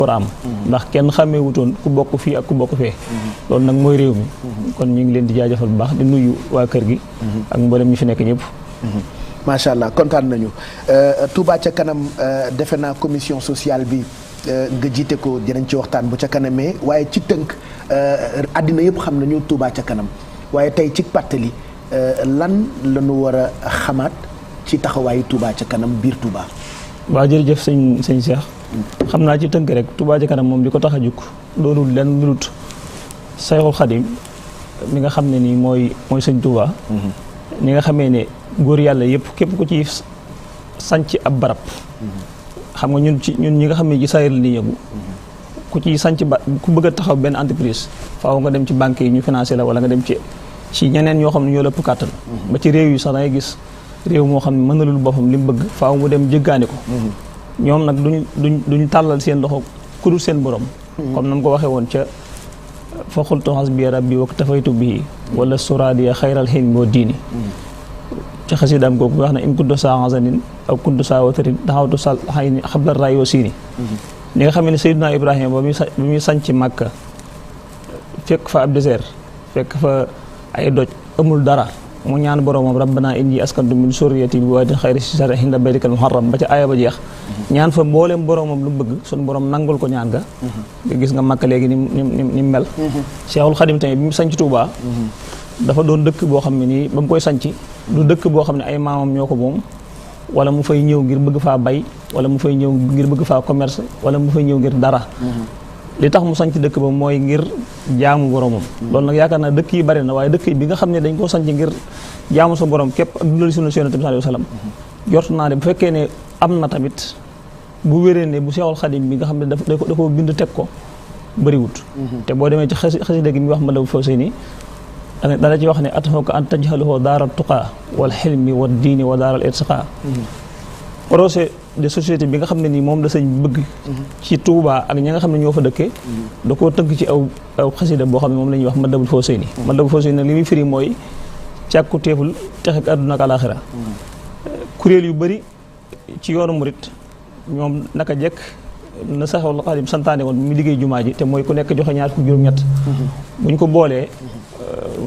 war a am ndax kenn xàmmee wutoon ku bokk fii ak ku bokk fee loolu nag mooy réew mi kon ñu ngi leen di jaajëfal bu baax di nuyu waa kër gi ak mboolem ñi fi nekk ñëpp macha allah kontaan nañu Touba ca kanam defe naa commission sociale bi nga jiite ko dinañ ci waxtaan bu ca kanamee waaye ci tënk àddina yëpp xam nañu Touba ca kanam waaye tey ci pàttali lan la ñu war a xamaat ci taxawaayu Touba ca kanam biir Touba. waaw jërëjëf sëñ Cheikh xam naa ci tënk rek Touba ca kanam moom li ko tax a jug doonul lenn lu dul Sayxul Xadim mi nga xam ne nii mooy sëñ Touba. ni nga xamee ne góor yàlla yëpp képp ku ci sanc ab barab. xam nga ñun ñi nga xam ne ci saayir la ni yëngu ku ci sanc ba ku bëgg a taxaw benn entreprise faaw nga dem ci banque yi ñu financé la wala nga dem ci ñeneen ñoo xam ne ñoo la ëpp kàttan ba ci réew yi sax da ngay gis réew moo xam ne mën na lul boppam li mu bëgg faaw mu dem jëggaani ko ñoom nag duñ tàllal seen loxo ku dul seen borom comme nam ko waxee woon ca fa xultu hasbi rabbi wa tafaytu bihi wala suradiya xayral hilmi wa diini ci xasidaam googu wax na in kuntu saa hasanin aw kuntu saa watarin taxawtu sal xay ni xabla raay wa siini li nga xam ne Seydina Ibrahima ba muy sanc Màkka fekk fa ab désert fekk fa ay doj amul dara mu ñaan boromam rabbana inni askantu min surriyati bi waadin xayri zar'in inda baytikal muharram ba ca aaya ba jeex ñaan fa mboolem boromam lu bëgg suñu borom nangul ko ñaan nga gis nga Màkka léegi ni mel Cheikhul Khadim tamit bi mu sanc Touba dafa doon dëkk boo xam ne nii ba mu koy sanc du dëkk boo xam ne ay maamam ñoo ko moom wala mu fay ñëw ngir bëgg faa bay wala mu fay ñëw ngir bëgg faa commerce wala mu fay ñëw ngir dara li tax mu sanc dëkk ba mooy ngir jaamu boromam loolu nag yaakaar naa dëkk yi bari na waaye dëkk yi bi nga xam ne dañ koo sanc ngir jaamu sa borom képp ak dundal sunna Yonent bi sallallahu alayhi wasallam jort naa ne bu fekkee ne am na tamit bu wéree ne bu Seexul Xadim bi nga xam ne da ko bind teg ko bëriwut te boo demee ci xasida gi mi wax ma la foo ni dana ci wax ne ataxuka an tajhaluhu daaral tuqaa wal xilmi wa diini wa daaral irtiqaa projet de société bi nga xam ne nii moom la sëñ bëgg ci Touba ak ñi nga xam ne ñoo fa dëkkee da koo tënk ci aw xasida boo xam ne moom la ñuy wax Matlabul Fawzayni Matlabul Fawzayni nag li muy firi mooy càkku teeful texe ak àdduna ak alaaxira kuréel yu bëri ci yoonu murit ñoom naka jekk na Seexul Xadim santaane woon mu liggéey jumaa ji te mooy ku nekk joxe ñaar fukki juróom-ñett buñ ko boolee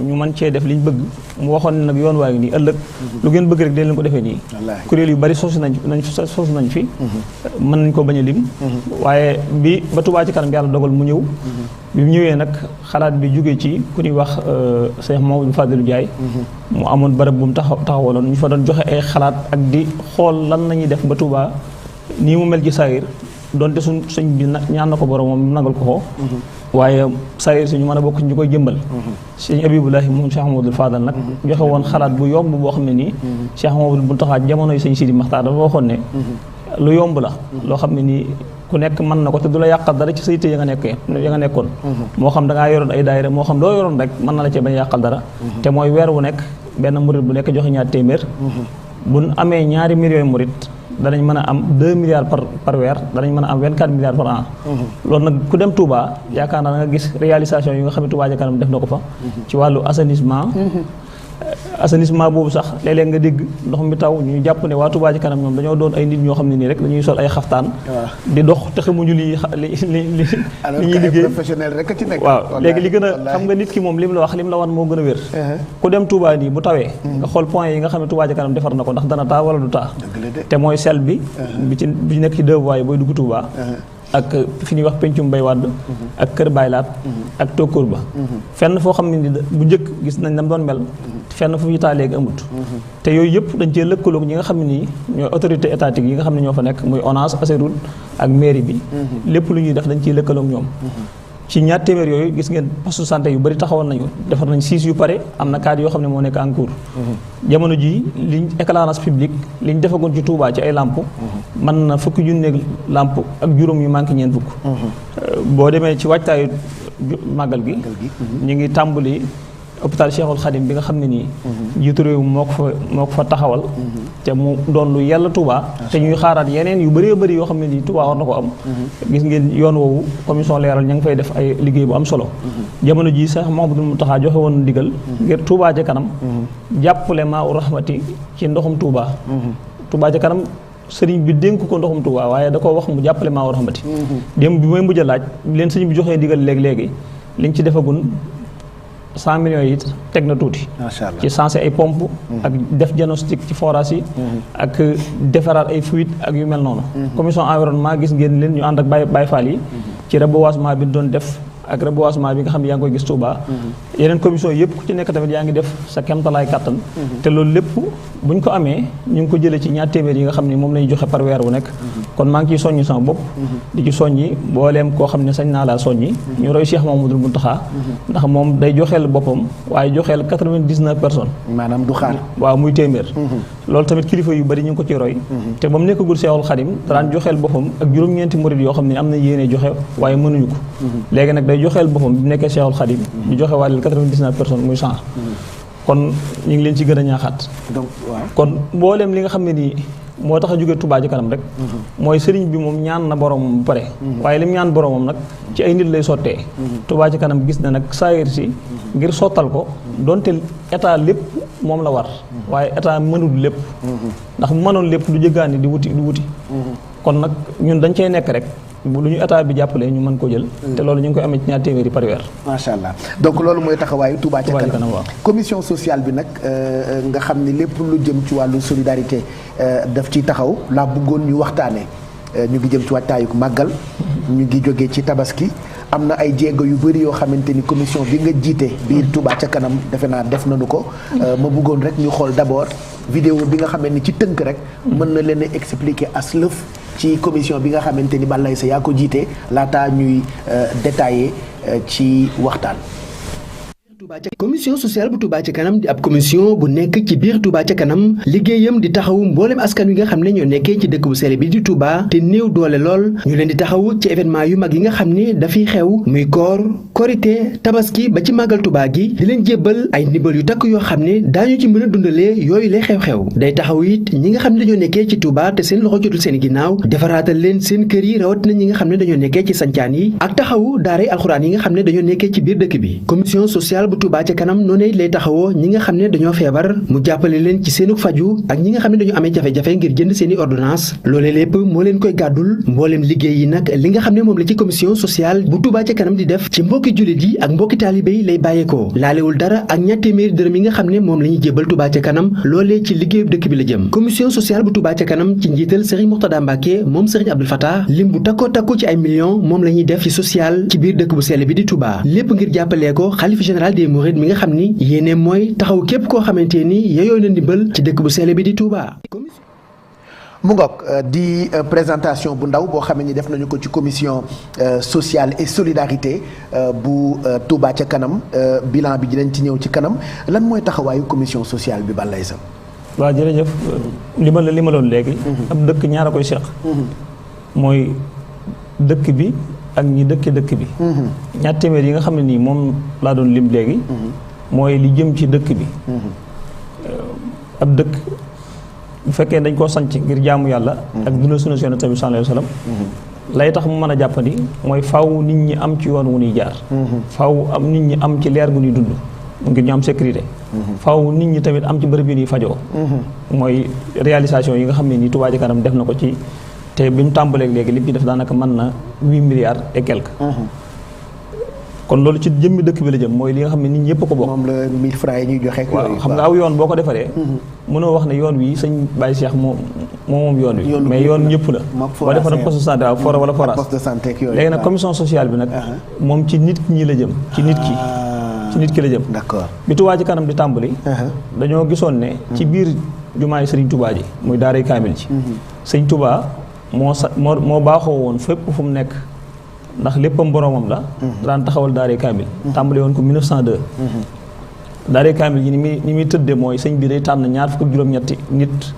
ñu mën cee def liñ bëgg mu waxoon ne nag yoon waa ngi nii ëllëg lu ngeen bëgg rek dañ leen ko defee nii kuréel yu bari sosu nañ fi mën nañ ko bañ a lim waaye bi ba Touba ci kanam yàlla dogal mu ñëw bi mu ñëwee nag xalaat bi jógee ci ku ñuy wax Cheikh Mamadou Fadilou Ndiaye mu amoon barab bu mu taxawaloon ñu fa doon joxe ay xalaat ak di xool lan lañuy def ba Touba nii mu mel ci saayir donte suñ bi ñaan na ko borom moom nangal ko waaye saayir si ñu mën a bokk ñu koy jëmbal sëñ Abibulahi moom Cheikh Mamadou Fadal nag joxe woon xalaat bu yomb boo xam ne nii Cheikh Mamadou Muntaxa jamonoy sëñ Sidi Maxtaar dafa waxoon ne lu yomb la loo xam ne nii ku nekk mën na ko te du la yàqal dara ci sa yitte ya nga nekkoon moo xam da ngaa yoroon ay daayira moo xam doo yoroon rek mën na la cee bañ yàqal dara te mooy weer wu nekk benn murit bu nekk joxe ñaar téeméer buñ amee ñaari millions murit danañ mën a am 2 milliards par weer danañ mën a am 24 milliards par an loolu nag ku dem Touba yaakaar naa nga gis réalisation yi nga xam ne Touba ca kanam def na ko fa ci wàllu assainissement boobu sax léeg-léeg nga dégg ndox mi taw ñu jàpp ne waa Touba ci kanam ñoom dañoo doon ay nit ñoo xam ne nii rek dañuy sol ay xaftaan di dox te xamuñu li ñuy liggéey professionnel rek ci nekk waaw léegi li gën a xam nga nit ki moom lim la wax lim la wan moo gën a wér ku dem Touba nii bu tawee nga xool point yi nga xam ne Touba ci kanam defar na ko ndax dana taa wala du taa te mooy sel bi bi nekk ci deux voies booy dugg Touba ak fi ñuy wax pencum Bay Wàdd ak kër Baylaat ak tokkóor ba fenn foo xam ne ni bu njëkk gis nañ nam doon mel fenn fu ñu taa léegi amut te yooyu yëpp dañ cee lëkkaloog ñi nga xam ne nii ñooy autorité étatique yi nga xam ne ñoo fa nekk muy ONAS ASEROUD ak mairie bi lépp lu ñuy def dañ ciy lëkkaloog ñoom ci ñaar téeméer yooyu gis ngeen poste santé yu bari taxawoon nañu defar nañ 6 yu pare am na 4 yoo xam ne moo nekk en cours jamono ji liñ éclairage public liñ defagoon ci Touba ci ay lamp mën na fukki junneeg lamp ak juróom yu manqué ñeent fukk boo demee ci waajtaayu màggal gi ñu ngi tàmbali hôpital Cheikhul Khadim bi nga xam ne nii jiitu réew moo ko fa taxawal te mu doon lu yàlla Touba te ñuy xaaraat yeneen yu bëree bëri yoo xam ne nii Touba war na ko am gis ngeen yoon woowu commission leeral ña ngi fay def ay liggéey bu am solo jamono ji sax Mouhamadou Mountakha joxe woon ndigal ngir Touba ca kanam jàppale maa u rahmati ci ndoxum Touba Touba ca kanam sëriñ bi dénk ko ndoxum Touba waaye da koo wax mu jàppale maa war xamati démb bi mooy mujj a laaj leen sëriñ bi joxee ndigal léegi liñ ci defagun 100 millions yi teg na tuuti. macha allah ci sensé ay pompe ak def diagnostic ci forage yi. ak defaraat ay fuite ak yu mel noonu. commission environnement gis ngeen leen ñu ànd ak Baye Fall yi. ci reboisement bi doon def ak reboisement bi nga xam ne yaa ngi koy gis Touba. yeneen commission yëpp ku ci nekk tamit yaa ngi def sa kemtalaay kàttan. te loolu lépp buñ ko amee ñu ngi ko jëlee ci ñaar téeméer yi nga xam ne moom la ñu joxe par weer wu nekk. kon maa ngi ciy soññi sama bopp. di ci soññi booleem koo xam ne sañ naa laa soññi. ñu roy Cheikh Mamadou Mountakha. ndax moom day joxeel boppam waaye joxeel 99 personnes. maanaam du xaar. waaw muy téeméer. loolu tamit kilifa yu bari ñu ngi ko ci roy. te ba mu nekkagul Cheikhul Khadim daan joxeel boppam ak juróom-ñeenti murid yoo xam ne am na yéene joxe waaye mënuñu ko. léegi nag day joxeel boppam bi mu nekkee Cheikhul Khadim ñu joxe wàllil 99 personnes muy 100. kon ñu ngi leen ci gën a ñaaxaat. donc waaw kon mbooleem li nga xam ne nii moo tax a jógee Touba ci kanam rek. mooy sëriñ bi moom ñaan na boromam ba pare. waaye lim ñaan boromam nag ci ay nit lay sottee. Touba ci kanam gis na nag saayir si ngir sottal ko donte état lépp moom la war. waaye état mënul lépp. ndax mu mënoon lépp du jëggaani di wuti. kon nag ñun dañ cey nekk rek. bu lu ñu état bi jàppalee ñu mën ko jël. te loolu ñu ngi koy amee ci ñaar téeméeri par weer. macha allah donc loolu mooy taxawaayu Touba ca kanam waaw. commission sociale bi nag nga xam ne lépp lu jëm ci wàllu solidarité daf ciy taxaw laa bëggoon ñu waxtaanee ñu ngi jëm ci waajtaayu màggal. ñu ngi jógee ci tabaski. am na ay jéego yu bëri yoo xamante ni commission bi nga jiite biir Touba ca kanam defe naa def nañu ko. ma bëggoon rek ñu xool d'abord vidéo bi nga xamante ni ci tënk rek. mën na leen a expliquer as lëf ci commission bi nga xamante ni Balaye sa yaa ko jiite laataa ñuy détailler ci waxtaan. commission sociale bu Touba ca kanam di ab commission bu nekk ci biir Touba ca kanam liggéeyam di taxawu mboolem askan wi nga xam ne ñoo nekkee ci dëkk bu sell bi di Touba te néew doole lool ñu leen di taxawu ci événement yu mag yi nga xam ne dafiy xew muy koor korité tabaski ba ci màggal Touba gi di leen jébbal ay ndimbal yu takk yoo xam ne daañu ci mën a dundalee yooyu lay xew-xew day taxaw it ñi nga xam ne dañoo nekkee ci Touba te seen loxo jotul seen ginnaaw defaraatal leen seen kër yi rawatina ñi nga xam ne dañoo nekkee ci sancaan yi ak taxawu daaray alxuraan yi nga xam ne dañoo nekkee ci biir dëkk bi commission sociale bu Touba ca kanam noonu lay taxawoo ñi nga xam ne dañoo feebar mu jàppale leen ci seenu faju ak ñi nga xam ne dañoo amee jafe-jafe ngir jënd seeni ordonnance loolee lépp moo leen koy gàddul mbooleem liggéey yi nag li nga xam ne moom la ci commission sociale bu Touba ca kanam di def ci mbokki jullit yi ak mbokki taalibe yi lay bàyyeekoo laalewul dara ak ñaar téeméeri dërëm yi nga xam ne moom la ñuy jébal Touba ca kanam loolee ci liggéeyu dëkk bi la jëm commission sociale bu Touba ca kanam ci njiital Serigne Mourtada Mbacké moom Serigne Abdoul Fattah lim bu takkoo takku ci ay millions moom la ñuy def ci social ci biir dëkk bu sell bi di Touba lépp ngir jàppalee ko xalifa général des mourides mi nga xam ni yéene mooy taxaw képp koo xamante ni yeyoo na ndimbal ci dëkk bu sell bi di Touba. mu ngoog di présentation bu ndaw boo xam ne def nañu ko ci commission sociale et solidarité bu Touba ca kanam bilan bi dinañ ci ñëw ci kanam lan mooy taxawaayu commission sociale bi Balaye Sam. waaw jërëjëf li ma loon léegi. ab dëkk ñaar a koy seq. mooy dëkk bi ak ñi dëkk bi. ñaar téeméer yi nga xam ne nii moom laa doon lim léegi. mooy li jëm ci dëkk bi. ab dëkk bu fekkee dañ koo sanc ngir jaamu yàlla. ak dundal sunu Yonent bi sallallahu alayhi wa sallam. lay tax mu mën a jàppandi mooy faaw nit ñi am ci yoon wu ñuy jaar. faaw am nit ñi am ci leer gu ñuy dund. ngir ñu am sécurité. faaw nit ñi tamit am ci bërëb yi ñuy fajoo. mooy réalisation yi nga xam ne nii Touba ca kanam def na ko ci te bi mu tàmbalee léegi li mu ci def daanaka mën na 8 milliards et quelques. kon loolu ci jëmmi dëkk bi la jëm mooy li nga xam ne nit ñëpp ko bokk. moom la 1000 francs yi ñuy joxe. waaw xam nga aw yoon boo ko defaree. mënoo wax ne yoon wi sëñ Baye Cheikh moom yoon wi. mais yoon ñëpp la. boo defaree poste de santé waaw fora wala forage. poste de santé ak yooyu. léegi nag commission sociale bi nag. moom ci nit ñi la jëm. ci nit ki la jëm. d'accord bi Touba ci kanam di tàmbali. dañoo gisoon ne. ci biir jumaay Serigne Touba ji muy daaray kaamil ji. sëñ Touba moo baaxoo woon fépp fu mu nekk. ndax léppam boromam la. daan taxawal daaree kaamil. tàmbale woon ko 1902. daaree kaamil yi ni muy tëddee mooy sëñ bi day tànn ñaar fukk ak juróom-ñetti nit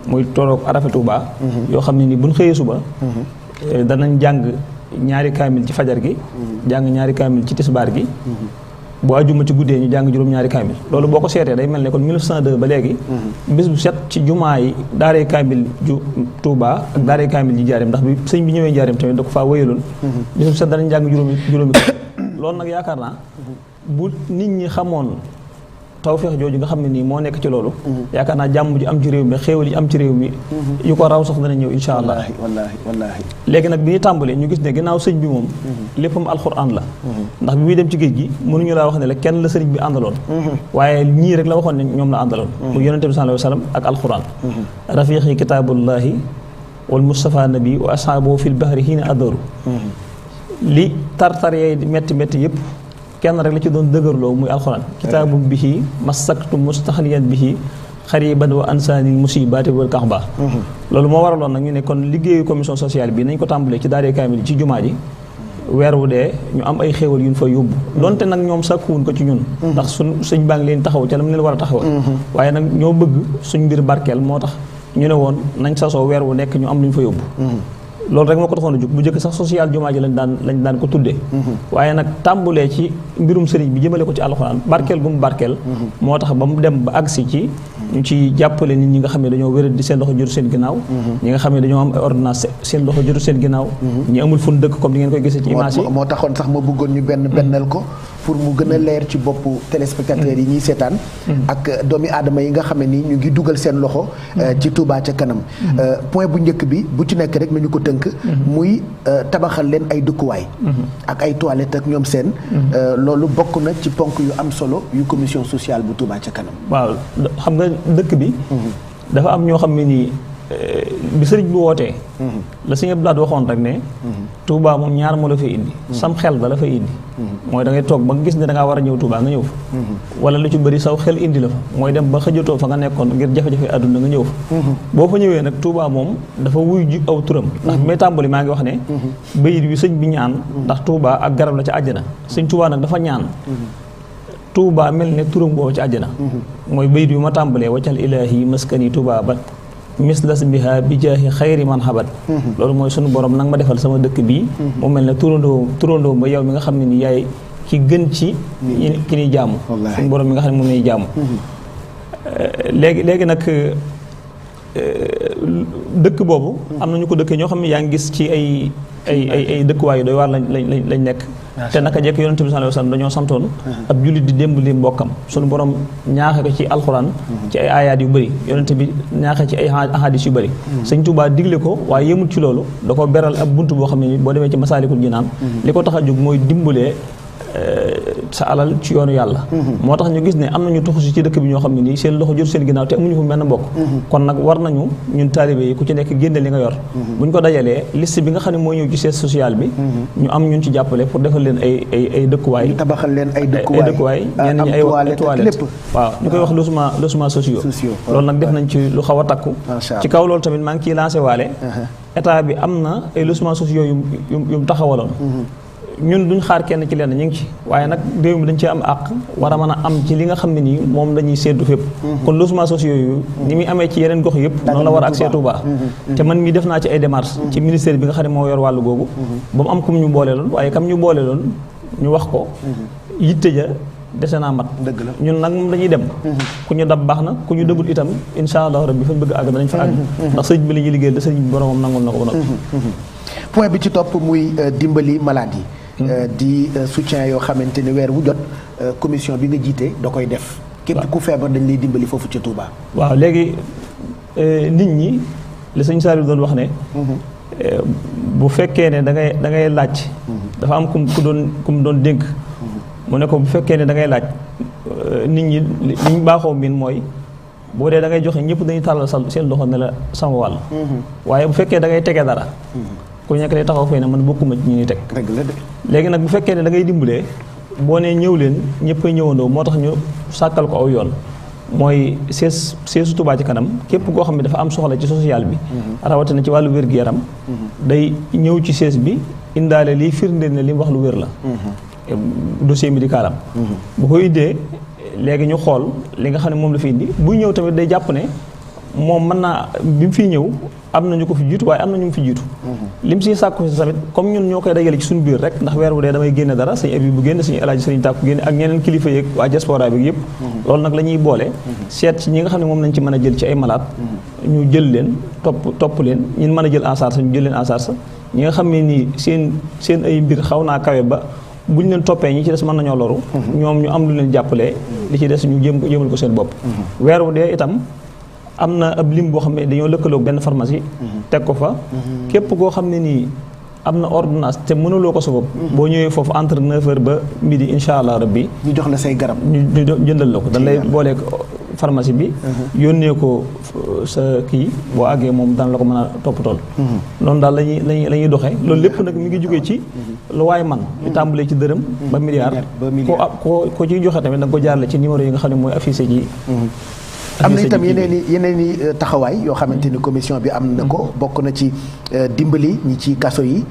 muy tolloog arafe Touba. yoo xam ne ni buñ xëyee suba. danañ jàng ñaari kaamil ci fajar gi. jàng ñaari kaamil ci tisbaar gi. bu àjjuma ci guddee ñu jàng juróom-ñaari kaamil loolu boo ko seetee day mel ne kon 1902 ba léegi. bis bu set ci jumaa yi daaree kaamil ju Touba ak daaree kaamil ji Njaaréem ndax bi sëñ bi ñëwee Njaaréem tamit da ko faa wéyaloon. bis bu set danañ jàng juróomi loolu nag yaakaar naa bu nit ñi xamoon tawfeex jooju nga xam ne nii moo nekk ci loolu yaakaar naa jàmm ji am ci réew mi xéewal yi am ci réew mi yu ko raw sax dana ñëw insha allah wallaahi léegi nag bi ñu tàmbalee ñu gis ne ginnaaw sëñ bi moom léppam alxuraan la ndax bi muy dem ci géej gi mënuñu laa wax ne la kenn la sëriñ bi àndaloon waaye ñii rek la waxoon ne ñoom la àndaloon mu yonente bi sallallahu alayhi wa sallam ak alxuraan rafiqi kitaabullahi wal mustafa nabi wa ashaabu fil bahri hiina adoru li tartar yee metti metti yëpp kenn rek la ci doon dëgërloo muy alxuraan kitaabu bihi masaktu mustaxliyan bihi xariban wa ansaani musibaati wal kaxba loolu moo waraloon nag ñu ne kon liggéeyu commission sociale bi nañ ko tàmbalee ci daaree kaamil ci jumaa ji weer wu dee ñu am ay xéewal yu ñu fa yóbbu donte nag ñoom sàkkuwuñ ko ci ñun ndax suñ sëñ baa ngi leen taxaw ca la mu leen war a taxawal waaye nag ñoo bëgg suñ mbir barkeel moo tax ñu ne woon nañ sasoo weer wu nekk ñu am lu ñu fa yóbbu loolu rek moo ko taxoon a jóg bu njëkk sax social jumaa ji lañ daan ko tuddee waaye nag tàmbulee ci mbirum sëriñ bi jëmale ko ci alxuraan barkeel bu mu barkeel moo tax ba mu dem ba agsi ci ñu ci jàppale nit ñi nga xam ne dañoo wéral di seen loxo jotu seen ginnaaw ñi nga xam ne dañoo am ay ordonnance seen loxo jotu seen ginnaaw ñi amul fun dëkk comme ni ngeen koy gisee ci image yi moo taxoon sax ma bëggoon ñu bennal ko pour mu gën a leer ci boppu téléspectateurs yi ñuy seetaan ak doomi aadama yi nga xam ne nii ñu ngi dugal seen loxo ci Touba ca kanam point bu njëkk bi bu ci nekk rek nañu ko tënk muy tabaxal leen ay dëkkuwaay ak ay toilettes ak ñoom seen loolu bokk na ci ponk yu am solo yu commission sociale bu Touba ca kanam waaw xam nga dëkk bi dafa am ñoo xam ne nii bi sëriñ bi wootee la sëñ Abdou Lahad waxoon rek ne Touba moom ñaar moo la fay indi sam xel da la fay indi mooy da ngay toog ba nga gis ne da ngaa war a ñëw Touba nga ñëw fa wala lu ci bëri saw xel indi la fa mooy dem ba xëjatoo fa nga nekkoon ngir jafe-jafe àdduna nga ñëw fa boo fa ñëwee nag Touba moom dafa wuy ji aw turam ndax bi may tàmbali maa ngi wax ne bayit bi sëñ bi ñaan ndax Touba ak garab la ca àjjana sëñ Touba nag dafa ñaan Touba mel ne turam boobu ci àjjana mooy bayit bi ma tàmbalee waccal ilaahi maskani Touba ba mislas biha bi jaahi xayri man xabat loolu mooy sunu borom nag ma defal sama dëkk bii mu mel ne turandoo ba yow mi nga xam ne ni yaay ki gën ci ki niy jaamu sunu borom mi nga xam ne moom lay jaamu léegi nag dëkk boobu am na ñu ko dëkkee ñoo xam ne yaa ngi gis ci ay dëkkuwaay yu doy waar lañ nekk te naka jekk yonent bi sallallahu alayhi wasallam dañoo santoon ab jullit di démb li mbokkam sunu borom ñaaxe ko ci alxuraan ci ay ayaat yu bëri yonent bi ñaaxe ci ay ahadis yu bëri sëñ Tuubaa digle ko waaye yemul ci loolu da ko beral ab bunt boo xam ne ni boo demee ci Masaalikul Jinaan li ko tax a jóg mooy dimbalee sa alal ci yoonu yàlla moo tax ñu gis ne am nañu tuxusi ci dëkk bi ñoo xam ne nii seen loxo jot seen ginnaaw te amuñu fa benn mbokk kon nag war nañu ñun taalibe yi ku ci nekk génne li nga yor buñ ko dajalee liste bi nga xam ne mooy ñëw ci siège social bi ñu am ñun ci jàppale pour defal leen ay dëkkuwaay ñu tabaxal leen ay dëkkuwaay ñenn ñi ay toilette waaw ñu koy wax logements sociaux loolu nag def nañ ci lu xaw a takku ci kaw loolu tamit maa ngi ciy lancé waale état bi am na ay logements sociaux yu taxawaloon ñun duñ xaar kenn ci lenn ñu ngi ci waaye nag réew mi dañ ci am àq war a mën a am ci li nga xam ne nii moom lañuy séentu fépp kon logements sociaux yooyu ni muy amee ci yeneen gox yëpp noonu la war a ak Touba te man mii def naa ci ay démarches ci ministère bi nga xam ne moo yor wàllu googu ba mu am kum ñu boole loon waaye kam ñu boole loon ñu wax ko yitte ja dese naa mat ñun nag moom dañuy dem ku ñu dab baax na ku ñu dëbul itam insha allah rabbi fañ bëgg àgg danañ fa àgg ndax sëñ bi la ñuy liggéey da sëñ bi boromam nangul na ko ba noppi point bi ci topp muy dimbali malade yi di soutien yoo xamante ni weer wu jot commission bi nga jiite da koy def képp ku feebar dañ lay dimbali foofu ca Touba waaw léegi nit ñi li sëñ Saliou doon wax ne bu fekkee ne da ngay laaj dafa am ku mu doon dénk mu ne ko bu fekkee ne da ngay laaj nit ñi li ñu baaxoo miin mooy boo dee da ngay joxe ñëpp dañuy tàllal seen loxo ne la sama wàll waaye bu fekkee da ngay tege dara ku nekk day taxaw fay ne man bokkuma ci ñu ñuy teg léegi nag bu fekkee ne da ngay dimbalee boo nee ñëw leen ñëpp a ñëwandoo moo tax ñu sàkkal ko aw yoon mooy seesu Touba ci kanam képp koo xam ne dafa am soxla ci social bi rawatina ci wàllu wér-gu-yaram day ñëw ci sees bi indaale liy firndeel ne li mu wax lu wér la dossier médical am bu ko indee léegi ñu xool li nga xam ne moom la fi indi buy ñëw tamit day jàpp ne moom mën naa bi mu fiy ñëw am na ñu ko fi jiitu waaye am na ñu mu fi jiitu lim siy sàkku si tamit comme ñun ñoo koy dajale ci suñu biir rek ndax weer bu dee damay génne dara sëñ abi bu génne sëñ alaaji sëñ tàkku génne ak ñeneen kilifa yeeg waa diaspora bi yëpp loolu nag la ñuy boole seet ci ñi nga xam ne moom lañ ci mën a jël ci ay malade ñu jël leen topp leen ñun mën a jël en charge ñu jël leen en charge ñi nga xam ne nii seen ay mbir xaw naa kawe ba buñ leen toppee ñi ci des mën nañoo loru ñoom ñu am lu leen jàppalee li ci des ñu jéemal ko seen bopp weer wu dee itam am na ab lim boo xam ne dañoo lëkkaloog benn pharmacie teg ko fa képp koo xam ne nii am na ordonnance te mënuloo ko sa bopp boo ñëwee foofu entre 9h ba midi incha allah rabbi ñu jox la say garab ñu jëndal la ko dañ lay booleeg pharmacie bi yónnee ko sa kii boo àggee moom daan la ko mën a toppatool noonu daal lañuy doxee loolu lépp nag mi ngi jógee ci lu waay man ñu tàmbalee ci dërëm ba milliard ko ciy joxe tamit da nga ko jaarale ci numéro yi nga xam ne mooy affiché ci am na itam yeneen i taxawaay yoo xamante ni commission bi am na ko bokk na ci dimbali ñi ci kaso yi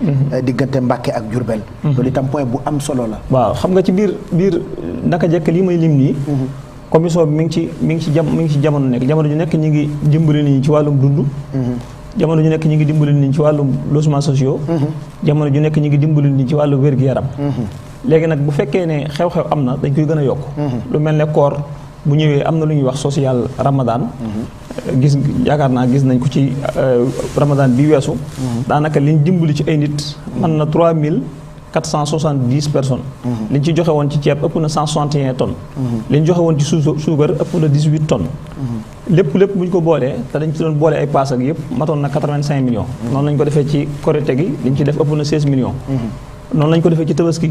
diggante Mbàkke ak Jurbel loolu itam point bu am solo la waaw xam nga ci biir naka jekk lii may lim nii commission bi mi ngi ci jamono nekk jamono ju nekk ñi ngi dimbali nit ñi ci wàllum dund jamono ju nekk ñi ngi dimbali nit ñi ci wàllum logements sociaux jamono ju nekk ñi ngi dimbali nit ñi ci wàllu wér-gu-yaram léegi nag bu fekkee ne xew-xew am na dañ koy gën a yokk lu mel ne koor bu ñëwee am na lu ñuy wax social ramadan yaakaar naa gis nañ ko ci ramadan bi weesu daanaka liñ dimbali ci ay nit mën na 3470 personnes liñ ci joxe woon ci ceeb ëpp na 161 tonnes liñ joxe woon ci suukar ëpp na 18 tonnes lépp bu ñu ko boolee te dañ ci doon boole ay paas ak yëpp matoon na 85 millions noonu lañ ko defee ci korite gi liñ ci def ëpp na 16 millions noonu lañ ko defee ci tabaski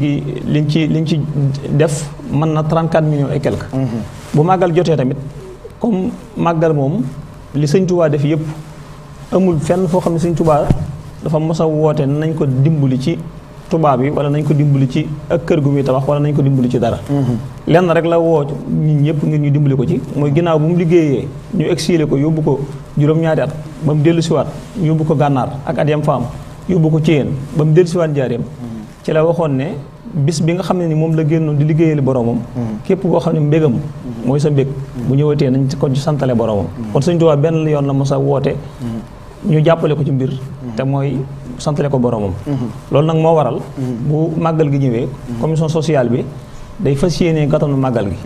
gi liñ ci def mën na 34 millions et quelques bu màggal jotee tamit comme màggal moom li sëñ Touba def yëpp amul fenn foo xam ne sëñ Touba dafa mos a woote nañ ko dimbali ci tubaab yi wala nañ ko dimbali ci ak kër gu muy tabax wala nañ ko dimbali ci dara lenn rek la woo ñun ñëpp ngir ñu dimbali ko ci mooy ginnaaw bu mu liggéeyee ñu exilé ko yóbbu ko juróom-ñaari at ba mu dellu siwaat yóbbu ko gànnaar ak at yam faam yóbbu ko ci yéen ba mu dellu siwaat njaareem ci la waxoon ne bis bi nga xam ne ni moom la génnoon di liggéeyali boromam képp koo xam ne mbégam mooy sa mbég bu ñëwatee nañ ko ci santale boromam kon Sëñ Tuubaa benn yoon la mos a woote ñu jàppale ko ci mbir te mooy santale ko boromam loolu nag moo waral bu màggal gi ñëwee commission sociale bi day fas yéenee gàttanu màggal gi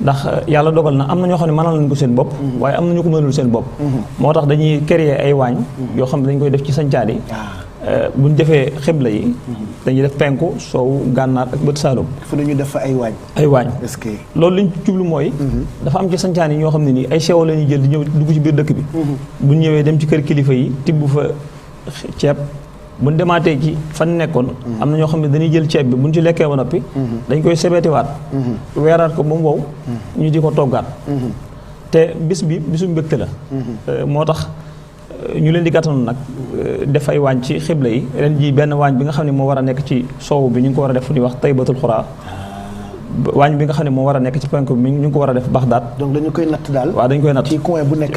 ndax yàlla dogal na am na ñoo xam ne mënal nañ ko seen bopp waaye am na ñu ko mënul seen bopp moo tax dañuy créer ay waañ yoo xam ne dañ koy def ci sañcaan yi buñ defee xibla yi dañuy def penku soow gànnaar ak bët saalum fu ñu def fa ay waañ est-ce que loolu liñ jublu mooy dafa am ci sañcaan yi ñoo xam ne nii ay sewo la ñuy jël di ñëw dugg ci biir dëkk bi buñ ñëwee dem ci kër kilifa yi tibb fa ceeb buñ demaatee ci fan nekkoon am na ñoo xam ne dañuy jël ceeb bi buñ ci lekkee ba noppi dañ koy sebeetiwaat weeraat ko ba mu wow ñu di ko toggaat te bisu mbégte la moo tax ñu leen di gàttanu nag def ay waañ ci xibla yi ren ji benn waañ bi nga xam ne moo war a nekk ci soow bi ñu ngi ko war a def fu ñuy wax Taybatul Xuraa waañ bi nga xam ne moo war a nekk ci penk bi ñu ngi ko war a def Baxdaad donc dañu koy natt daal waaw dañ koy natt ci coin bu nekk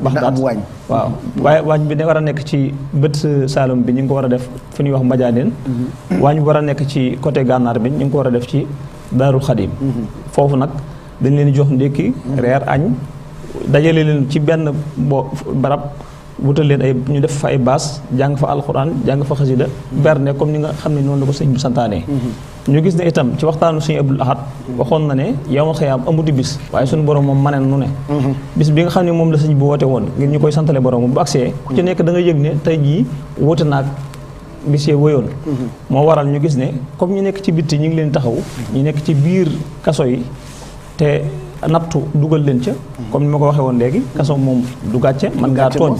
Baxdaad waañ waaw waaye waañ bi war a nekk ci bët Saalum bi ñu ngi ko war a def fu ñuy wax Mbajaaneen waañ bi war a nekk ci côté Gànnaar bi ñu ngi ko war a def ci Daarul Xadim foofu nag dañ leen di jox ndékki reer añ dajale leen ci benn barab wutal leen ñu def fa ay baas jàng fa alxuraan jàng fa xasida berne comme ni nga xam ne noonu la ko sëñ bi santaane ñu gis ne itam ci waxtaanu sëñ Abdul Ahad waxoon na ne yawmal xiyaam amuti bis waaye suñu borom moom maneen nu ne bis bi nga xam ne moom la sëñ bi woote woon ngir ñu koy santale borom bu agsee ku ci nekk da nga yëg ne tey jii woote naag bis yee wëyoon moo waral ñu gis ne comme ñu nekk ci bitti ñu ngi leen taxaw ñu nekk ci biir kaso yi te nattu dugal leen ca comme ni ma ko waxee woon léegi kaso moom du gàcce man ngaa tooñ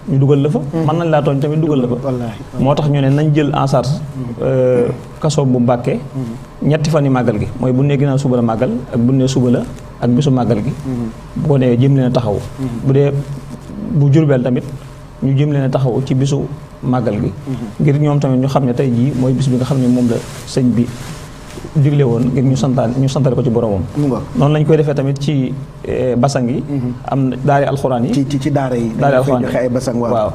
ñu dugal la fa mën nañ laa tooñ tamit dugal la fa moo tax ñu ne nañ jël en charge kaso bu Mbàkke ñetti fan yi màggal gi mooy bu ne ginnaaw suba la màggal ak bu ne suba la ak bisu màggal gi bu ko nee jëm leen a taxaw bu dee bu Jurbel tamit ñu jëm leen a taxaw ci bisu màggal gi ngir ñoom tamit ñu xam ne tey jii mooy bis bi nga xam ne moom la sëñ bi digle woon ngir ñu santale ko ci boromam noonu lañ koy defee tamit ci basang yi am daari alxuraan yi ci daara yi alxuraan joxe ay basang waaw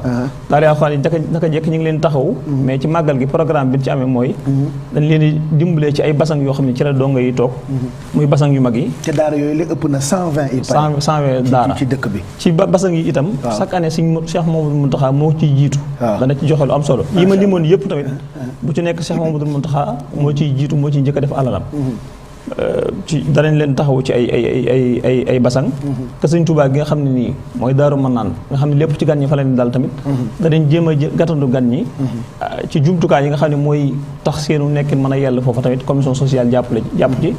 daari alxuraan yi naka jekk ñu ngi leen taxaw mais ci màggal gi programme bi ci amee mooy dañ leen di dimbalee ci ay basang yoo xam ne ci la donga yi toog muy basang yu mag yi te daara yooyu la ëpp na 120 daara ci dëkk bi ci basang yi itam chaque année Sëñ Cheikh Mamadou Mountakha moo ciy jiitu dana ci joxe lu am solo yi ma limoon yëpp tamit bu ci nekk Cheikh Mamadou Mountakha moo ciy jiitu moo ciy njëkk a def alalam ci danañ leen taxaw ci ay basang te sëñ Tuubaa gi nga xam ne nii mooy Daaru Manaan nga xam ne lépp ci gan ñi fa leen dal tamit danañ jéem a gàttandu gan ñi ci jumtukaay yi nga xam ne mooy tax seenu nekkin mën a yell foofu tamit commission sociale jàpp ci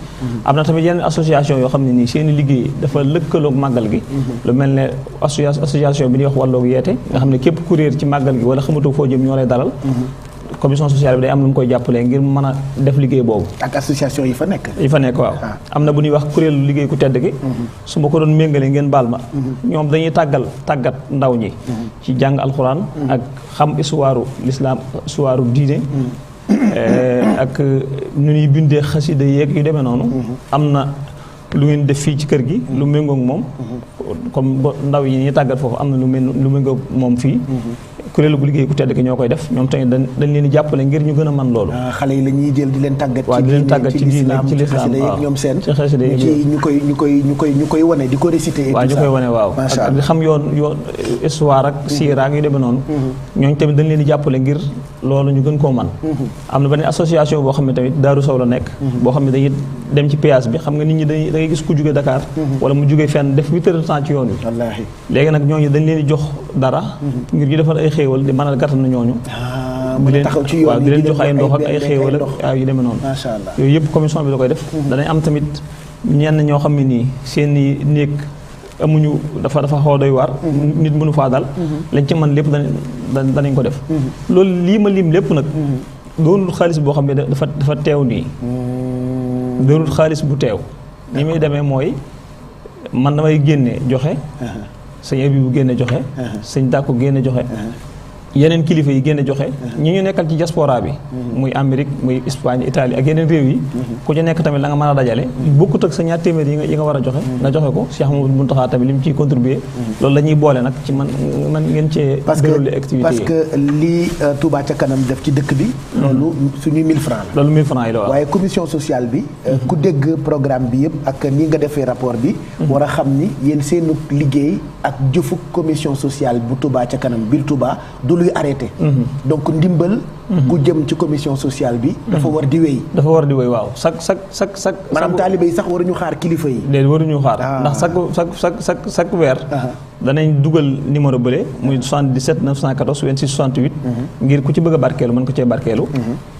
am na tamit yeneen association yoo xam ne nii seeni liggéey dafa lëkkaloog màggal gi lu mel ne association bi ñuy wax Walloog Yeete nga xam ne képp kuréer ci màggal gi wala xamatoo foo jëm ñoo lay dalal commission sociale bi day am lu mu koy jàppalee ngir mën a def liggéey boobu. ak association yi fa nekk. waaw. am na bu ñuy wax kuréelu liggéey ku tedd gi. su ma ko doon méngalee ngeen baal ma. ñoom dañuy tàggat ndaw ñi. ci jàng alxuraan. ak xam histoire l'islam histoire diine. ak nu ñuy bindee xasida yeeg yu demee noonu. am na lu ngeen def fii ci kër gi. lu méngoog moom. comme ndaw yi ñuy tàggat foofu am na lu méngoog moom fii. kuréelu bu liggéey ku tedd ki ñoo koy def ñoom tamit dañ leen di jàppale ngir ñu gën a mën loolu. xale yi la ñuy jël di leen tàggat. waaw di leen tàggat ci diine ci lislaam waaw ñoom seen. ci xasida yi ñu koy wane di ko réciter. waaw ñu koy wane waaw. ak di xam yoon histoire ak siira ak yu demee noonu. ñooñu tamit dañ leen di jàppale ngir loolu ñu gën koo man am na beneen association boo xam ne tamit Daaru Sow la nekk. boo xam ne dañuy dem ci péage bi xam nga nit ñi da ngay gis ku jóge Dakar. wala mu jóge fenn def 8 heures de temps ci yoon wi. wallaahi léegi nag ñooñu dañ leen di jox dara. ngir ñu defal ay xéewal di mën a gàttal na ñooñu. waaw di leen jox ay ndox ak ay xéewal ak yu demee noonu. macha allah yooyu yëpp commission bi da koy def. danañ am tamit ñenn ñoo xam ne nii seen i néeg amuñu dafa xaw a doy waar. nit mënu faa dal. lañ ci mën lépp danañ ko def. loolu lii ma lim lépp nag. doonul xaalis boo xam ne dafa teew nii. doonul xaalis bu teew. ni muy demee mooy man damay génne joxe. sëñ bi bu génne joxe. sëñ Tàkko génne joxe. yeneen kilifa yi génne joxe. ñi ñu nekkal ci diaspora bi. muy Amérique muy Espagne Italie ak yeneen réew yi. ku ci nekk tamit la nga mën a dajale. bokkut ak sa ñaar téeméer yi nga war a joxe. nga joxe ko Cheikh Mamadou Mountakha tamit li mu ciy contribuer. loolu la ñuy boole nag ci man ngeen cee. déroulé activité yi parce que lii Touba ca kanam def ci dëkk bi. loolu suñuy 1000 francs la. loolu 1000 francs yi la waaw. waaye commission sociale bi. ku dégg programme bi yëpp ak ni nga defee rapport bi. war a xam ni yéen seenu liggéey ak jëfu commission sociale bu Touba ca kanam biir Touba du luy arrêté. donc ndimbal. gu jëm ci commission sociale bi. dafa war di wéy. dafa war di wéy waaw chaque. maanaam taalibe yi sax waruñu xaar kilifa yi. déedéet waruñu xaar. ndax chaque weer. danañ dugal numéro bële muy 77 914 26 68. ngir ku ci bëgg a barkeelu mën ko cee barkeelu.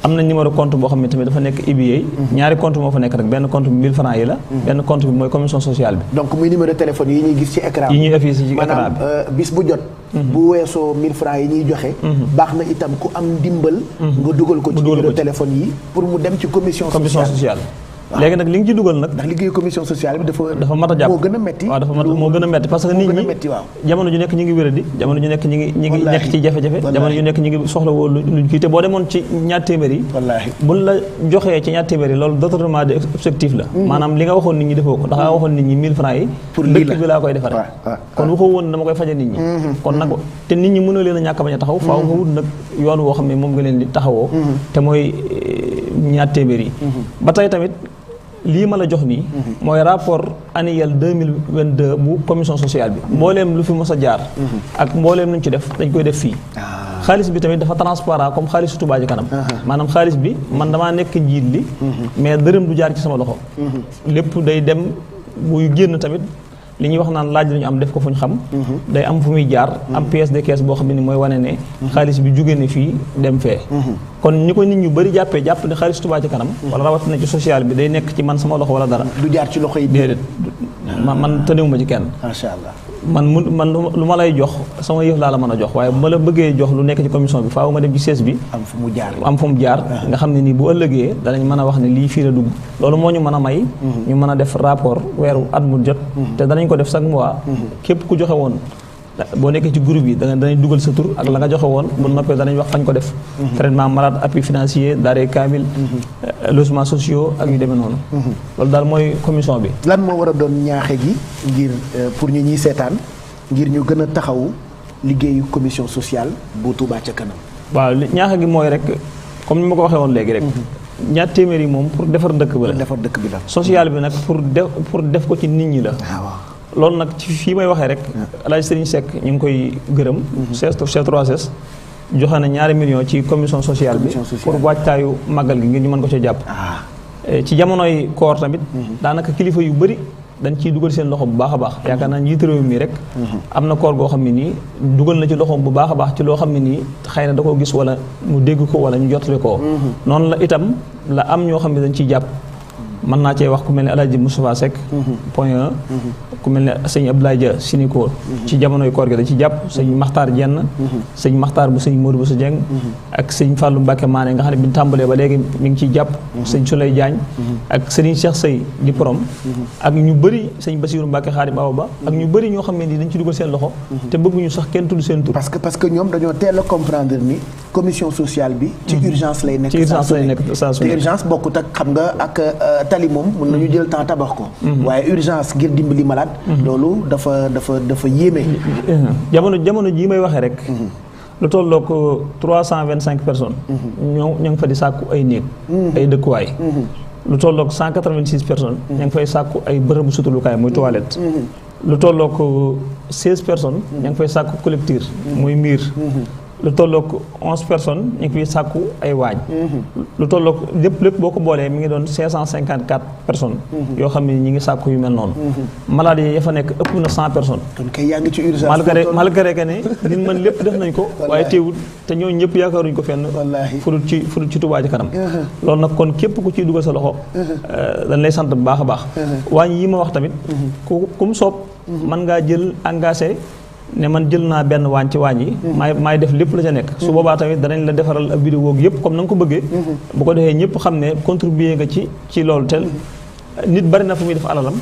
am na numéro compte boo xam ne tamit dafa nekk IBA. ñaari compte moo fa nekk rek benn compte bi 1000 francs yi la. benn compte bi mooy commission sociale bi. donc muy numéro téléphone yi ñuy gis ci écran bi. yi ñuy affiché ci écran bi maanaam bis bu jot. bu weesoo 1000 francs yi ñuy joxe. baax na itam ku am ndimbal. nga dugal ko ci numéro téléphone yi pour mu dem ci commission sociale. léegi nag li nga ci dugal nag. ndax liggéeyu commission sociale bi dafa mat a jàpp moo gën a metti. waaw moo gën a metti parce que nit ñi jamono ju nekk ñi ngi wéradi jamono ju nekk ñi ngi nekk ci jafe-jafe jamono ju nekk ñi ngi soxla woo luñ kii te boo demoon ci ñaar téeméer yi buñ la joxee ci ñaar téeméer yi loolu détournement de objectif la maanaam li nga waxoon nit ñi defoo ko ndax nga waxoon nit ñi 1000 francs yi pour dëkk bi laa koy defaree kon waxoo woon dama koy faje nit ñi kon nag te nit ñi mënoo leen a ñàkk bañ a taxaw faaw nga wut nag yoon woo xam ne moom nga leen di taxawoo te mooy ñaar téeméer yi ba tey tamit lii ma la jox nii mooy rapport annuel 2022 bu commission sociale bi mbooleem lu fi mos a jaar ak mbooleem lu ñu ci def dañ koy def fii xaalis bi tamit dafa transparent comme xaalisu Touba Ca Kanam maanaam xaalis bi man damaa nekk njiit li mais dërëm du jaar ci sama loxo lépp day dem buy génn tamit li ñuy wax naan laaj lañu am def ko fu ñu xam day am fu muy jaar am pièce de caisse boo xam ne mooy wane ne xaalis bi jóge ne fii dem fee kon ñi ko nit ñu bëri jàpp ne xaalis Touba Ca Kanam wala rawatina ci social bi day nekk ci man sama loxo wala dara du jaar ci loxo yi déedéet man tënewuma ci kenn macha allah man lu ma lay jox sama yëf laa la mën a jox waaye bu ma la bëggee jox lu nekk ci commission bi faaw ma dem ci siège bi am fu mu jaar nga xam ne nii bu ëllëgee danañ mën a wax ne lii fii la dugg loolu moo ñu mën a may ñu mën a def rapport weeru at mu jot te danañ ko def chaque mois képp ku joxe woon boo nekkee ci groupe yi danañ dugal sa tur ak la nga joxe woon bu noppee danañ wax fañ ko def traitement malade appui financier daaree kaamil logements sociaux ak yu demee noonu loolu daal mooy commission bi lan moo war a doon ñaaxe gi ngir pour ñu ñuy seetaan ngir ñu gën a taxawu liggéeyu commission sociale bu Touba Ca Kanam waaw ñaaxe gi mooy rek comme ni ma ko waxee woon léegi rek ñaar téeméer yi moom pour defar dëkk bi la social bi nag pour def ko ci nit ñi la loolu nag ci fii may waxee rek El Hadj Serigne Seck ñu ngi koy gërëm C3S joxe na 2 millions ci commission sociale bi pour waajtaayu màggal gi ngir ñu mën ko ci jàpp ci jamonoy koor tamit daanaka kilifa yu bëri dañ ciy dugal seen loxo bu baax a baax yaakaar naa njiitu réew mi rek am na koor goo xam ne nii dugal na ci loxoom bu baax a baax ci loo xam ne nii xëy na da koo gis wala mu dégg ko wala ñu jotale ko noonu la itam la am ñoo xam ne dañ ciy jàpp mën naa cee wax ku mel ne El Hadj Moustapha Seck point 1 ku mel ne sëñ Abdoulaye Dia Siniko ci jamonoy koor gi da ci jàpp sëñ Makhtar Jenn sëñ Makhtar bu sëñ Modou Bousso Dieng ak sëñ Fallou Mbacke Mané nga xam ne bi ñu tàmbalee ba léegi mi ngi ciy jàpp sëñ Souley Diagne ak sëriñ Cheikh Sey di prom ak ñu bëri sëñ Bassirou Mbacke Khadim Awa Ba ak ñu bëri ñoo xam ne ni dañ ci dugal seen loxo te bëgguñu sax kenn tudd seen tur parce que ñoom dañoo teel a comprendre ni commission sociale bi ci urgence lay nekk ci urgence lay nekk saa su te urgence bokkut ak xam nga ak tali moom mën nañu jël temps tabax ko waaye urgence ngir dimbali malade loolu dafa yéeme jamono jii may waxee rek lu tollook 325 personnes ñoo ngi fa di sàkku ay néeg ay dëkkuwaay lu tollook 186 personnes ña ngi fay sàkku ay bërëbu sutulukaay muy toilette lu tollook 16 personnes ña ngi fay sàkku collecteur muy miir lu tollook 11 personnes ñu ngi fiy sàkku ay waañ lu tollook lépp boo ko boolee mi ngi doon 554 personnes yoo xam ne ñi ngi sàkku yu mel noonu malade yi ya fa nekk ëpp na 100 personnes kon kay yaa ngi ci urgence malgré que ne nit mën lépp def nañ ko waaye teewul te ñooñu ñëpp yaakaaruñ ko fenn fudul ci Touba Ca Kanam loolu nag kon képp ku ciy dugal sa loxo dañ lay sant bu baax a baax waañ yi ma wax tamit ku mu soob mën ngaa jël engagé ne man jël naa benn waañ ci waañ yi maay def lépp la ca nekk su boobaa tamit danañ la defaral ab vidéo gi yëpp comme na nga ko bëggee bu ko defee ñëpp xam ne contribuer nga ci loolu tel nit bari na fu muy def alalam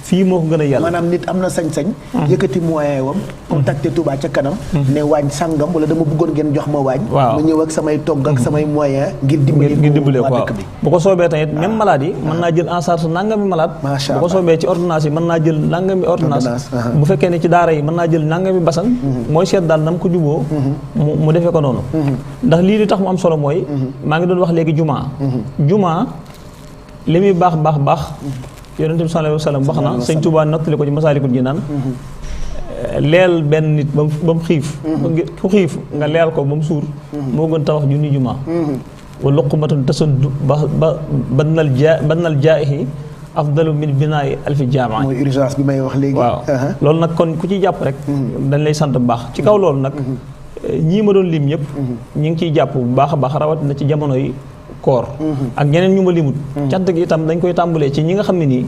fii moo ko gën a yàlla maanaam nit am na sañ-sañ yëkkati moyen wam contacter Touba Ca Kanam ne waañ sàngam wala dama bëggoon ngeen jox ma waañ ma ñëw ak samay togg ak samay moyen ngir dimbali waa dëkk bi bu ko soobee tamit même malade yi mën naa jël en charge nangami malade bu ko soobee ci ordonnance yi mën naa jël nangami ordonnance bu fekkee ne ci daara yi mën naa jël nangami basan mooy seet daal nam ko juboo mu defee ko noonu ndax lii li tax mu am solo mooy maa ngi doon wax léegi jumaa li muy baax yonent bi sallallahu alayhi wa sallam wax na sëñ Tuubaa nottali ko ci Masaalikul Jinaan leel benn nit ba mu xiif ku xiif nga leel ko ba mu suur moo gën tabax junni jumaa wa luqmatun tasaddu ba bannal jaa'ihi afdalu min binaa'i alfi jaama mooy urgence bi may wax léegi waaw loolu nag kon ku ci jàpp rek dañ lay sant bu baax ci kaw loolu nag ñii ma doon lim ñëpp ñi ngi ciy jàpp bu baax a baax rawat na ci jamono yi koor ak ñeneen ñu ma limut cant gi itam dañ koy tàmbalee ci ñi nga xam ne nii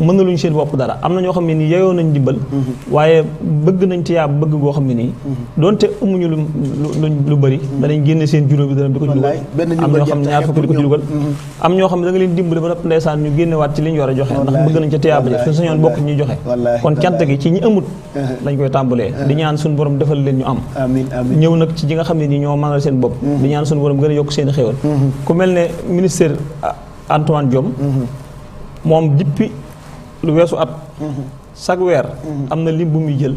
mënaluñ seen bopp dara am na ñoo xam ne nii yeyoo nañ dimbal waaye bëgg nañ tiyaab bëgg goo xam ne nii doonte amuñu lu bëri danañ génne seen juróomi dërëm di ko ci dugal am ñoo xam ne ñaar fukk di ko ci dugal am ñoo xam ne da nga leen dimbale ba nopp ndeysaan ñu génnewaat ci li ñu war a joxe ndax bëgg nañ ca tiyaaba ji fi sañoon bokk ñuy joxe kon cant gi ci ñi amut dañ koy tàmbalee di ñaan suñu borom defal leen ñu am ñëw nag ci ñi nga xam ne nii ñoo mënal seen bopp di ñaan suñu borom gën a yokk seen xéewal ku mel ne ministère Antoine Diome moom depuis lu weesu at chaque weer am na lim bu muy jël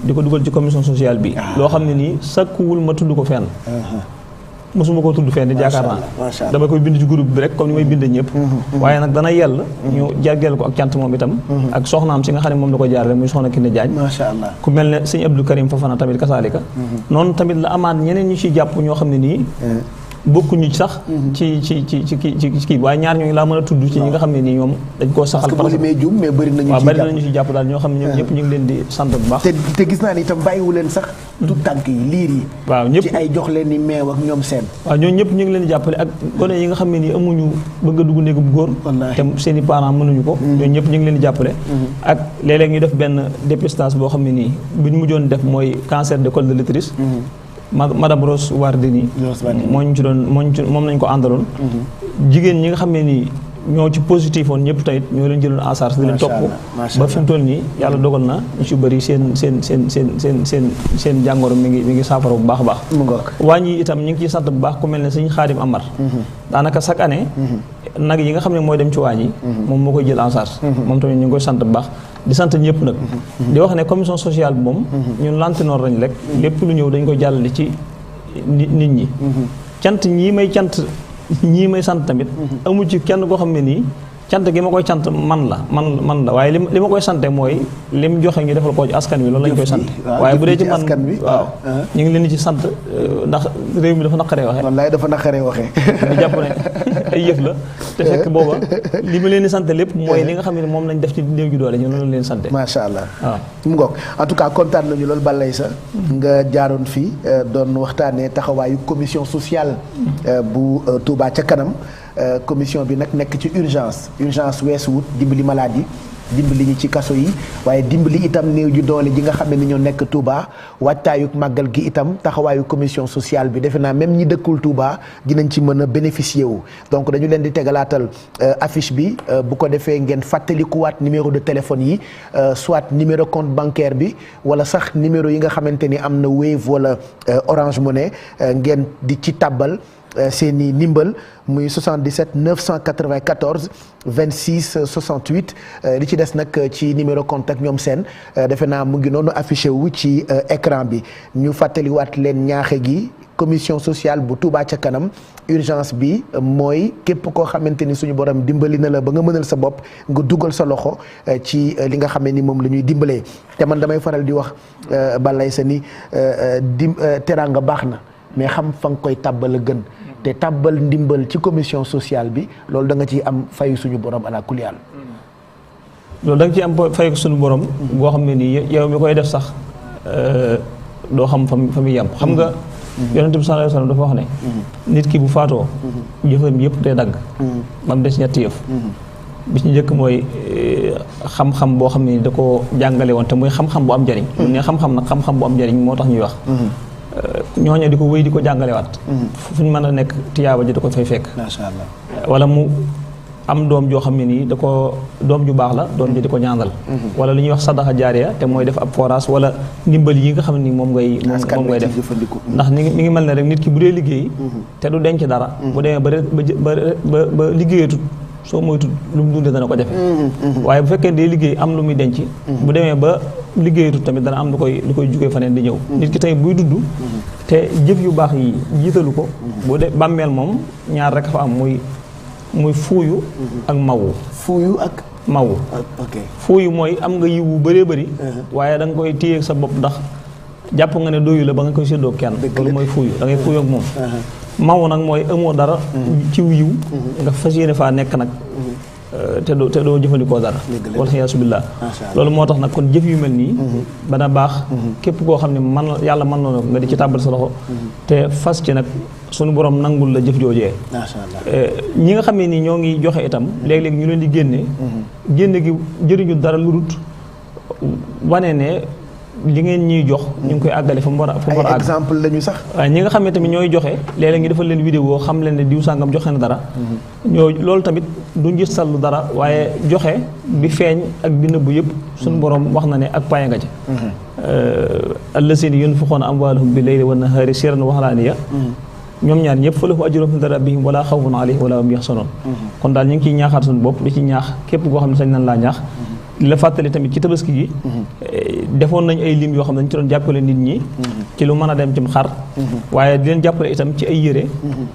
di ko dugal ci commission sociale bi loo xam ne nii sakkuwul ma tudd ko fenn mosuma koo tudd fenn jaakaar naa dama koy bind ci groupe bi rek comme ni may bind ñëpp waaye nag dana yell ñu jargeel ko ak cant moom itam ak soxnaam si nga xam ne moom da ko jaarale muy soxna Kiné Diagne macha Allah ku mel ne sëñ Abdou Karim Fofana tamit kasaalika noonu tamit la amaat ñeneen ñu ciy jàpp ñoo xam ne nii bokkuñu sax ci kii waaye ñaar ñooñu laa mën a tudd ci ñi nga xam ne nii ñoom dañ koo saxal parce que mais bëri nañu ci jàpp daal ñoo xam ne ñoom ñëpp ñu ngi leen di sant bu baax te gis naa ni itam bàyyiwu leen sax tout tànk yi liir yi waaw ñëpp ci ay jox leen ni meew ak ñoom seen waaw ñooñu ñëpp ñu ngi leen di jàppale ak gone yi nga xam ne nii amuñu bëgg a dugg néegu bu góor te seen i parents mënuñu ko ñooñu ñëpp ñu ngi leen di jàppale ak léeg-léeg ñu def benn dépistage boo xam ne nii bu ñu mujjoon def mooy cancer de col de l'utérus madame Rose Wardini moom nañ ko àndaloon jigéen ñi nga xam ne nii ñoo ci positif woon ñëpp tamit ñoo leen jëloon en charge di leen topp ba fi mu toll nii yàlla dogal na ñu ci bëri seen jàngoro mi ngi saafara bu baax a baax wàññi yi itam ñu ngi ciy sant bu baax ku mel ne sëñ Xaadim Amar daanaka chaque année nag yi nga xam ne mooy dem ci waañ yi moom moo koy jël en charge moom tamit ñu ngi koy sant bu baax di sant ñëpp nag di wax ne commission sociale bi moom ñun lantinoor lañ rek lépp lu ñëw dañ koy jàllale ci nit ñi ñii may sant tamit amu ci kenn koo xam ne nii cant gi ma koy cant man la waaye li ma koy sante mooy lim joxe ñu defal ko ci askan wi loolu lañ koy sant waaye bu dee ci man waaw ñu ngi leen di ci sant ndax réew mi dafa naqaree waxee wallaay dafa naqaree waxee ñu jàpp ne ay yëf la te fekk booba li ma leen di sant lépp mooy li nga xam ne moom lañ def ci néew ju doole ñu loolu leen sante macha allah waaw mu ngoog en tout cas kontaan nañu loolu balay sa nga jaaroon fii doon waxtaanee taxawaayu commission sociale bu Touba ca kanam commission bi nag nekk ci urgence weesu wut dimbali maladie dimbali ñi ci kaso yi waaye dimbali itam néew ju doole ji nga xam ne ni ñoo nekk Touba waajtaayug màggal gi itam taxawaayu commission sociale bi defe naa même ñi dëkkul Touba dinañ ci mën a bénéficier wu donc dañu leen di tegalaatal affiche bi bu ko defee ngeen fàttalikuwaat numéro de téléphone yi soit numéro compte bancaire bi wala sax numéro yi nga xamante ni am na Wave wala Orange Money ngeen di ci tàbbal seeni ndimbal muy 77 994 26 68 li ci des nag ci numéro contact ñoom seen defe naa mu ngi noonu affiché wu ci écran bi ñu fàttaliwaat leen ñaaxe gi commission sociale bu Touba ca kanam urgence bi mooy képp koo xamante ni suñu borom dimbali na la ba nga mënal sa bopp nga dugal sa loxo ci li nga xam ne ni moom la ñuy dimbalee te man damay faral di wax balay sa ni teraanga baax na mais xam fa nga koy tàbbal a gën te tàbbal ndimbal ci commission sociale bi loolu da nga ciy am fayu suñu borom ala kulli haal loolu da nga ciy am fayu suñu borom boo xam ne nii yow mi koy def sax doo xam fa muy yem xam nga yonent bi sallallahu alayhi wasallam dafa wax ne nit ki bu faatoo jëfam yëpp day dagg ba mu des ñetti yëf bi ci njëkk mooy xam-xam boo xam ne da ko jàngale woon te muy xam-xam bu am njariñ ne xam-xam nag xam-xam bu am njariñ moo tax ñuy wax ñooñu di ko wéy di ko jàngalewaat fu ñu mën a nekk tiyaaba ji da ko fay fekk masha Allah wala mu am doom joo xam ne nii da ko doom ju baax la doom ji di ko ñaanal wala lu ñuy wax sadaxa jaariya te mooy def ab forage wala ndimbal yi nga xam ne nii moom ngay def ndax mi ngi mel ne rek nit ki bu dee liggéey te du denc dara bu demee ba liggéeyatut soo moytu lu mu dundee dana ko jafe waaye bu fekkee day liggéey am lu muy denc bu demee ba liggéeyatut tamit dana am lu koy jugee faneen di ñëw nit ki tamit buy dudd te jëf yu baax yi jiitalu ko bu dee bàmmeel moom ñaar rek fa am muy fuuyu ak mawu fuuyu mooy am nga yiw bu bëree bëri waaye da nga koy téye sa bopp ndax jàpp nga ne doyu la ba nga koy séddoo kenn loolu mooy fuuyu da ngay fuuyu ak moom maw nag mooy amoo dara ci yiw nga fas yéene faa nekk nag te doo jëfandikoo dara wala xiyaasu billah loolu moo tax nag kon jëf yu mel nii dana baax képp koo xam ne yàlla mën na ko nga di ci tàbbal sa loxo te fas ci nag suñu borom nangul la jëf joojee ñi nga xam ne nii ñoo ngi joxe itam léeg-léeg ñu leen di génne gi jëriñu dara lu dul wane ne li ngeen ñuy jox ñu ngi koy àggale fa mu war a àgg exemple lañu sax waaye ñi nga xam ne tamit ñooy joxe léeg-léeg ñu defal leen vidéo xam leen ne diw sàngam joxe na dara ñoo loolu tamit du ngir sallu dara waaye joxe bi feeñ ak bi nëbbu yëpp suñu borom wax na ne ak paye nga ci allazina yunfiquna amwaalahum bi layli wa nahaari sirran wa alaaniya ñoom ñaar ñëpp fa lahum ajruhum inda rabbihim wala xawfun alayhim wala hum yaxzanun kon daal ñu ngi ciy ñaaxaat suñu bopp di ci ñaax képp koo xam ne sañ nañ laa ñaax li la fàttali tamit ci tabaski gi defoon nañ ay lim yoo xam ne dañ ci doon jàppale nit ñi ci lu mën a dem ci xar waaye di leen jàppale itam ci ay yére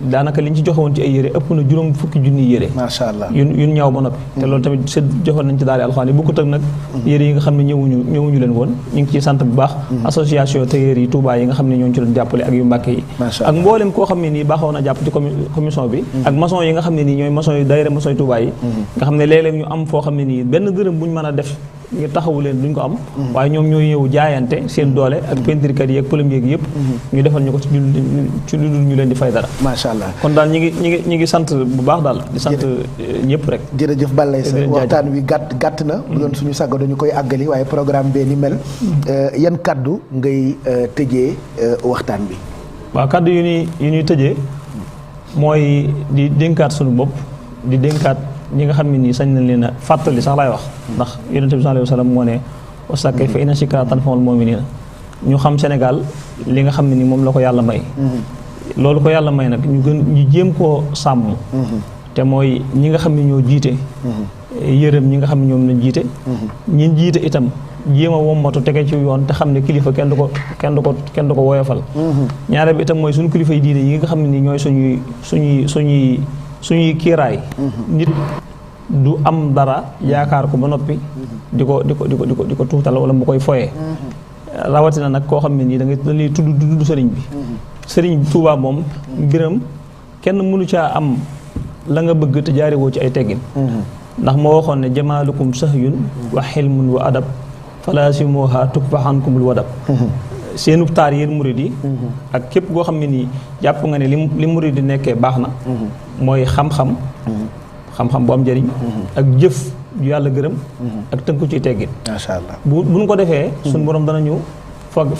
daanaka liñ ci joxe woon ci ay yére ëpp na juróom fukki junni yére masha Allah yun ñaaw ba noppi te loolu tamit seen joxoon nañ ci daal alxuraan yi bokkut ak nag yére yi nga xam ne ñëwuñu leen woon ñu ngi ciy sant bu baax association tailleur yi Touba yi nga xam ne ñoo ci doon jàppale ak yu Mbàkke yi ak mboolem koo xam ne nii baaxoon na jàpp ci commission bi ak maçon yi nga xam ne nii ñooy maçon yi daayira maçon yi Touba yi nga xam ne léeg-léeg ñu am foo xam ne nii benn dërëm buñ mën a def ngir taxawu leen duñ ko am waaye ñoom ñooy ñëw jaayante seen doole ak peinturekat yi ak plombier yi yëpp ñu defal ñu ko ci lu dul ñu leen di fay dara macha Allah kon daal ñi ngi sant bu baax daal di sant ñëpp rek jërëjëf Balaye sa waxtaan wi gàtt na bu doon suñu sago dañu koy àggali waaye programme bee ni mel yan kaddu ngay tëjee waxtaan bi waaw kaddu yu ñuy tëjee mooy di dénkaat suñu bopp di dénkaat ñi nga xam ne nii sañ nañ leen a fàttali sax laay wax ndax yonent bi sallallahu alayhi wa sallam moo ne wasakay fa inna zikraa tanfa'ul mu'miniina ñu xam Sénégal li nga xam ne ni moom la ko yàlla may loolu ko yàlla may nag ñu jéem koo sàmm te mooy ñi nga xam ne ñoo jiite yërëm ñi nga xam ne ñoom lañ jiite ñi jiite itam jéem a wommatu tege ci yoon te xam ne kilifa kenn du ko woyofal ñaareel bi itam mooy suñu kilifa yi diine yi nga xam ne ni ñooy suñuy kiiraay nit du am dara yaakaar ko ba noppi di ko tuutal wala mu koy foyee rawatina nag koo xam ne nii dañuy tudd sëriñ bi sëriñ Tuubaa moom mbiram kenn mënu caa am la nga bëgg te jaari woo ci ay teggin ndax moo waxoon ne jamaalukum sahyun wa xilmun wa adab falaasimuha tukfaxankumul wadab seenu taar yéen murid yi ak képp koo xam ne nii jàpp nga ne li murid di nekkee baax na mooy xam-xam bu am njëriñ ak jëf ju yàlla gërëm ak tënku ciy teggin macha allah buñ ko defee suñu borom danañu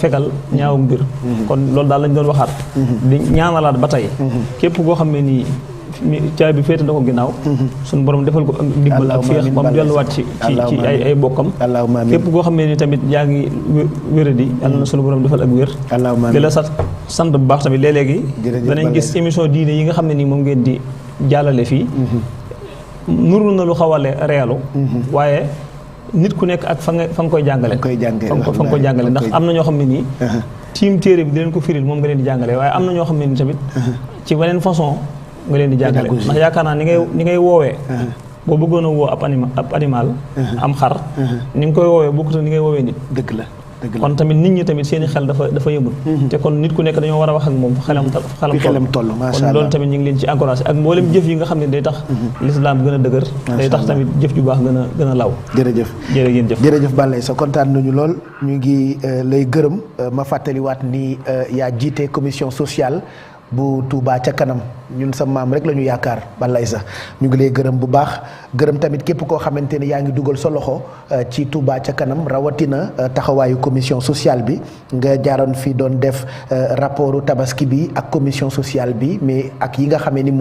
fegal ñaawu mbir kon loolu daal lañ doon waxaat di ñaanalaat ba tey képp koo xam ne nii caabi féete na ko ginnaaw suñu borom defal ko ak ndimbal ak féex ba mu delluwaat ci ay bokkam képp koo xam ne ni tamit yaa ngi wéradi yàlla na suñu borom defal ak wér di la sant bu baax tamit léeg-léegi danañ gis émission diine yi nga xam ne nii moom ngeen di jàllale fii nuru na lu xaw a reelu waaye nit ku nekk ak fa nga koy jàngale fa nga koy jàngale ndax am na ñoo xam ne nii tiim téere bi di leen ko firil moom nga leen di jàngale waaye am na ñoo xam ne nii tamit ci beneen façon nga leen di jàngale ndax yaakaar naa ni ngay woowee boo bëggoon a woo ab animal am xar ni nga koy woowee bokkut ni ngay woowee nit dëgg la kon tamit nit ñi tamit seeni xel dafa yëmul te kon nit ku nekk dañoo war a wax ak moom xelam toll kon loolu tamit ñu ngi leen ci encouragé ak mboolem jëf yi nga xam ne day tax l'islam gën a dëgër day tax tamit jëf ju baax gën a law jërëjëf Balaye sa kontaan nañu lool ñu ngi lay gërëm ma fàttaliwaat ni yaa jiite commission sociale bu Touba ca kanam ñun sa maam rek la ñu yaakaar balay sax ñu ngi lay gërëm bu baax gërëm tamit képp koo xamante ne yaa ngi dugal sa loxo ci Touba ca kanam rawatina taxawaayu commission sociale bi nga jaaroon fi doon def rapportu tabaski bi ak commission sociale bi mais ak yi nga xamee ni